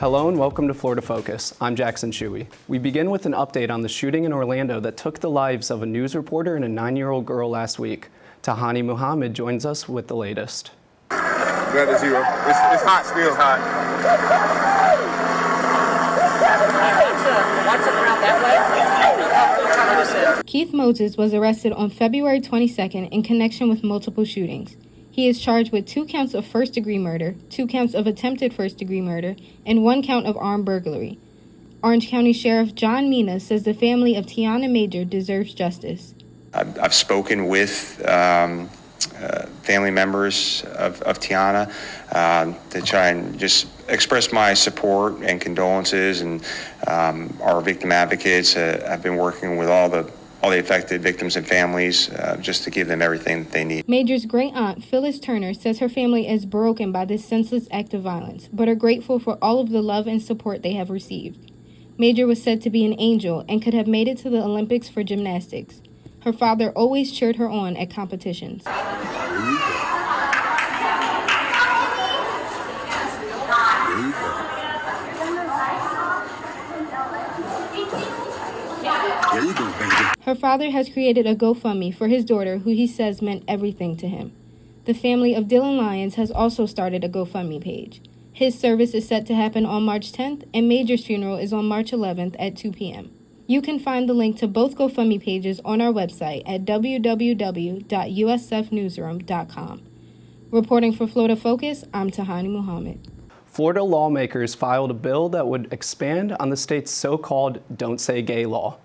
Hello and welcome to Florida Focus. I'm Jackson Shuey. We begin with an update on the shooting in Orlando that took the lives of a news reporter and a 9-year-old girl last week. Tahani Muhammad joins us with the latest. Weather 0. It's hot, still hot. Keith Moses was arrested on February 22nd in connection with multiple shootings. He is charged with 2 counts of first-degree murder, 2 counts of attempted first-degree murder, and 1 count of armed burglary. Orange County Sheriff John Mina says the family of Tiana Major deserves justice. I've spoken with family members of Tiana to try and just express my support and condolences, and our victim advocates have been working with all the affected victims and families just to give them everything that they need. Major's great-aunt, Phyllis Turner, says her family is broken by this senseless act of violence, but are grateful for all of the love and support they have received. Major was said to be an angel and could have made it to the Olympics for gymnastics. Her father always cheered her on at competitions. There you go, baby. Her father has created a GoFundMe for his daughter, who he says meant everything to him. The family of Dylan Lyons has also started a GoFundMe page. His service is set to happen on March 10th, and Major's funeral is on March 11th at 2 p.m. You can find the link to both GoFundMe pages on our website at www.usfnewsroom.com. Reporting for Florida Focus, I'm Tahani Muhammad. Florida lawmakers filed a bill that would expand on the state's so-called Don't Say Gay law.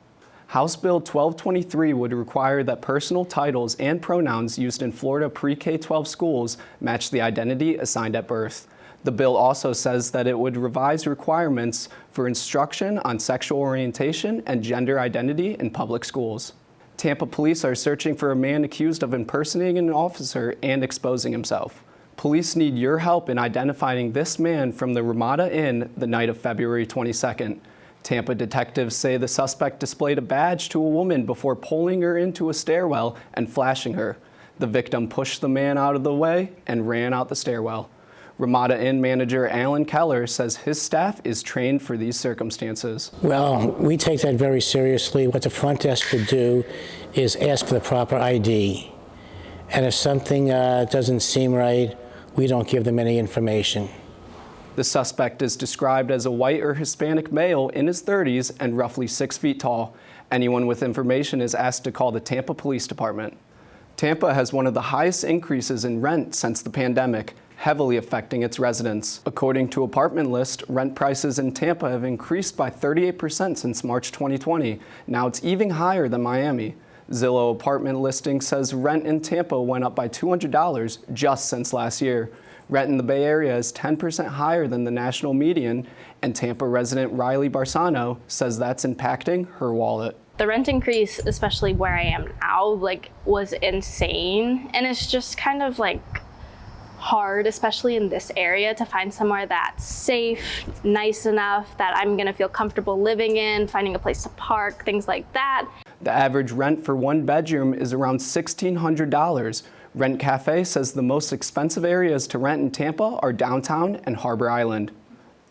House Bill 1223 would require that personal titles and pronouns used in Florida pre-K-12 schools match the identity assigned at birth. The bill also says that it would revise requirements for instruction on sexual orientation and gender identity in public schools. Tampa police are searching for a man accused of impersonating an officer and exposing himself. Police need your help in identifying this man from the Ramada Inn the night of February 22nd. Tampa detectives say the suspect displayed a badge to a woman before pulling her into a stairwell and flashing her. The victim pushed the man out of the way and ran out the stairwell. Ramada Inn manager Alan Keller says his staff is trained for these circumstances. Well, we take that very seriously. What the front desk would do is ask for the proper ID. And if something doesn't seem right, we don't give them any information. The suspect is described as a white or Hispanic male in his 30s and roughly 6 feet tall. Anyone with information is asked to call the Tampa Police Department. Tampa has one of the highest increases in rent since the pandemic, heavily affecting its residents. According to Apartment List, rent prices in Tampa have increased by 38% since March 2020. Now it's even higher than Miami. Zillow Apartment Listing says rent in Tampa went up by $200 just since last year. Rent in the Bay Area is 10% higher than the national median, and Tampa resident Riley Barsano says that's impacting her wallet. The rent increase, especially where I am now, was insane. And it's just kind of hard, especially in this area, to find somewhere that's safe, nice enough that I'm gonna feel comfortable living in, finding a place to park, things like that. The average rent for one bedroom is around $1,600. Rent Cafe says the most expensive areas to rent in Tampa are downtown and Harbor Island.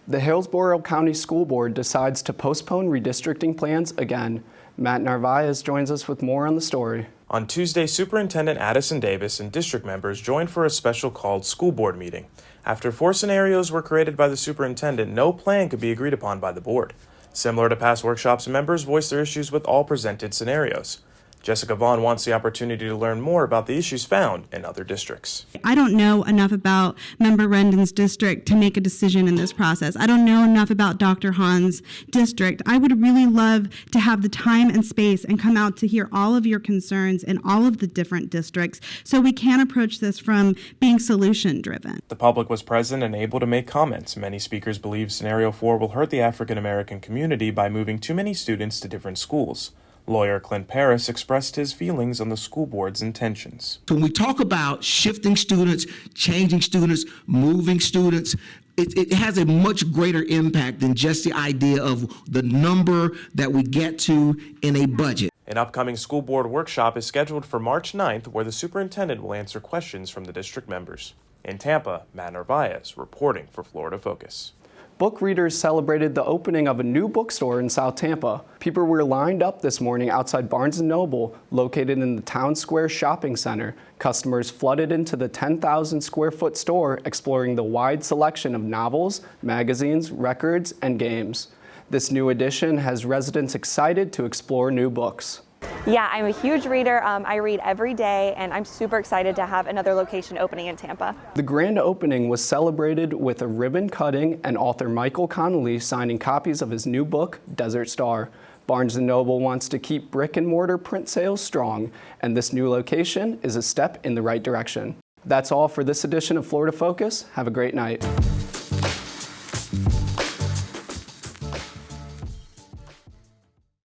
The Hillsborough County School Board decides to postpone redistricting plans again. Matt Narvaez joins us with more on the story. On Tuesday, Superintendent Addison Davis and district members joined for a special called school board meeting. After 4 scenarios were created by the superintendent, no plan could be agreed upon by the board. Similar to past workshops, members voiced their issues with all presented scenarios. Jessica Vaughn wants the opportunity to learn more about the issues found in other districts. I don't know enough about Member Rendon's district to make a decision in this process. I don't know enough about Dr. Hahn's district. I would really love to have the time and space and come out to hear all of your concerns in all of the different districts so we can approach this from being solution-driven. The public was present and able to make comments. Many speakers believe Scenario 4 will hurt the African American community by moving too many students to different schools. Lawyer Clint Paris expressed his feelings on the school board's intentions. When we talk about shifting students, changing students, moving students, it has a much greater impact than just the idea of the number that we get to in a budget. An upcoming school board workshop is scheduled for March 9th, where the superintendent will answer questions from the district members. In Tampa, Matt Narvaez reporting for Florida Focus. Book readers celebrated the opening of a new bookstore in South Tampa. People were lined up this morning outside Barnes & Noble, located in the Town Square Shopping Center. Customers flooded into the 10,000 square foot store, exploring the wide selection of novels, magazines, records, and games. This new addition has residents excited to explore new books. Yeah, I'm a huge reader. I read every day, and I'm super excited to have another location opening in Tampa. The grand opening was celebrated with a ribbon cutting and author Michael Connolly signing copies of his new book, Desert Star. Barnes & Noble wants to keep brick and mortar print sales strong, and this new location is a step in the right direction. That's all for this edition of Florida Focus. Have a great night.